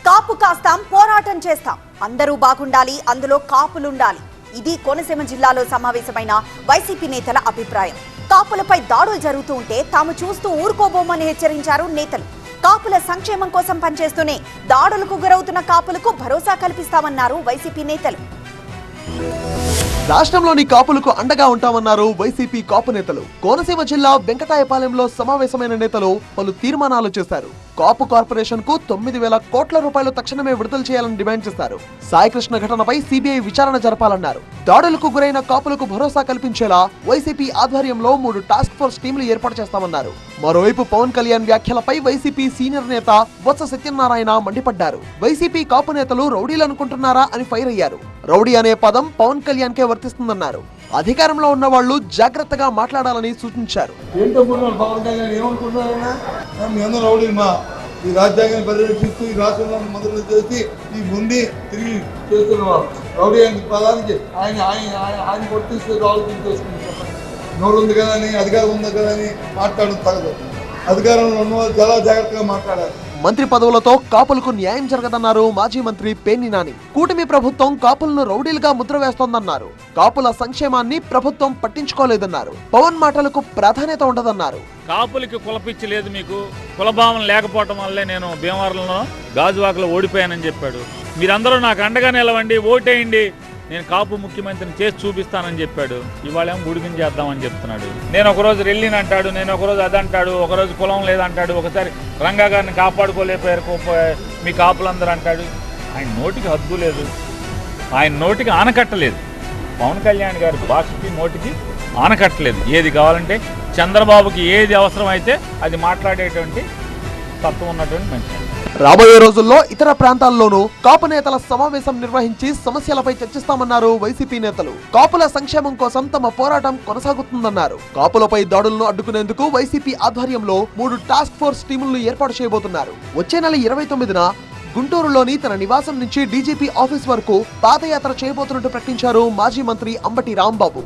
కాపు కాస్తాం, పోరాటం చేస్తాం, అందరూ బాగుండాలి, అందులో కాపులుండాలి. ఇది కోనసీమ జిల్లాలో సమావేశమైన వైసీపీ నేతల అభిప్రాయం. కాపులపై దాడులు జరుగుతూ ఉంటే తాము చూస్తూ ఊరుకోబోమని హెచ్చరించారు నేతలు. కాపుల సంక్షేమం కోసం పనిచేస్తూనే దాడులకు గురవుతున్న కాపులకు భరోసా కల్పిస్తామన్నారు వైసీపీ నేతలు. రాష్ట్రంలోని కాపులకు అండగా ఉంటామన్నారు వైసీపీ కాపు నేతలు. కోనసీమ జిల్లా వెంకటాయపాలెంలో సమావేశమైన నేతలు పలు తీర్మానాలు చేశారు. కాపు కార్పొరేషన్ కు 9,000 కోట్ల రూపాయలు తక్షణమే విడుదల చేయాలని డిమాండ్ చేశారు. సాయికృష్ణ ఘటనపై సిబిఐ విచారణ జరపాలన్నారు. దాడులకు గురైన కాపులకు భరోసా కల్పించేలా వైసీపీ ఆధ్వర్యంలో 3 టాస్క్ ఫోర్స్ టీంలు ఏర్పాటు చేస్తామన్నారు. మరోవైపు పవన్ కళ్యాణ్ వ్యాఖ్యలపై వైసీపీ సీనియర్ నేత బొత్స సత్యనారాయణ మండిపడ్డారు. వైసీపీ కాపు నేతలు రౌడీలు అనుకుంటున్నారా అని ఫైర్ అయ్యారు. రౌడీ అనే పదం పవన్ కళ్యాణ్ కే వర్తిస్తుందన్నారు. అధికారంలో ఉన్న వాళ్ళు జాగ్రత్తగా మాట్లాడాలని సూచించారు. ఈ రాజ్యాంగాన్ని పరిరక్షిస్తూ ఈ రాష్ట్రంలో మొదలు చేసి ఈ ముందు తిరిగి చేస్తున్నవారు రౌడీ అనే పదానికి ఆయన వర్తిస్తూ ఆలోచన చేసుకుంటారు. నోరు ఉంది కదా అని, అధికారం ఉంది కదా అని మాట్లాడడం తగదు. అధికారంలో ఉన్న వాళ్ళు చాలా జాగ్రత్తగా మాట్లాడాలి. మంత్రి పదవులతో కాపులకు న్యాయం జరగదన్నారు మాజీ మంత్రి పేర్ని నాని. కూటమి ప్రభుత్వం కాపులను రౌడీలుగా ముద్ర వేస్తోందన్నారు. కాపుల సంక్షేమాన్ని ప్రభుత్వం పట్టించుకోలేదన్నారు. పవన్ మాటలకు ప్రాధాన్యత ఉండదన్నారు. కాపులకి కులపిచ్చి లేదు, మీకు కులభావం లేకపోవటం వల్లే నేను భీమవరంలో గాజువాకలో ఓడిపోయానని చెప్పాడు. మీరందరూ నాకు అండగా నిలవండి, ఓటేయండి, నేను కాపు ముఖ్యమంత్రిని చేసి చూపిస్తానని చెప్పాడు. ఇవాళ ఏమో గుడిగిన చేద్దామని చెప్తున్నాడు. నేను ఒకరోజు రెల్లిని అంటాడు, నేను ఒకరోజు అదంటాడు, ఒకరోజు కులం లేదంటాడు, ఒకసారి రంగా గారిని కాపాడుకోలేకపోయారు మీ కాపులందరూ అంటాడు. ఆయన నోటికి హద్దు లేదు, ఆయన నోటికి ఆనకట్టలేదు. పవన్ కళ్యాణ్ గారి భాషకి నోటికి ఆనకట్టలేదు. ఏది కావాలంటే చంద్రబాబుకి ఏది అవసరం అయితే అది మాట్లాడేటువంటి తత్వం ఉన్నటువంటి మనిషి. రాబోయే రోజుల్లో ఇతర ప్రాంతాల్లోనూ కాపు నేతల సమావేశం నిర్వహించి సమస్యలపై చర్చిస్తామన్నారు వైసీపీ నేతలు. కాపుల సంక్షేమం కోసం తమ పోరాటం కొనసాగుతుందన్నారు. కాపులపై దాడులను అడ్డుకునేందుకు వైసీపీ ఆధ్వర్యంలో 3 టాస్క్ ఫోర్స్ టీములను ఏర్పాటు చేయబోతున్నారు. వచ్చే నెల 29న గుంటూరులోని తన నివాసం నుంచి డీజీపీ ఆఫీస్ వరకు పాదయాత్ర చేయబోతున్నట్టు ప్రకటించారు మాజీ మంత్రి అంబటి రాంబాబు.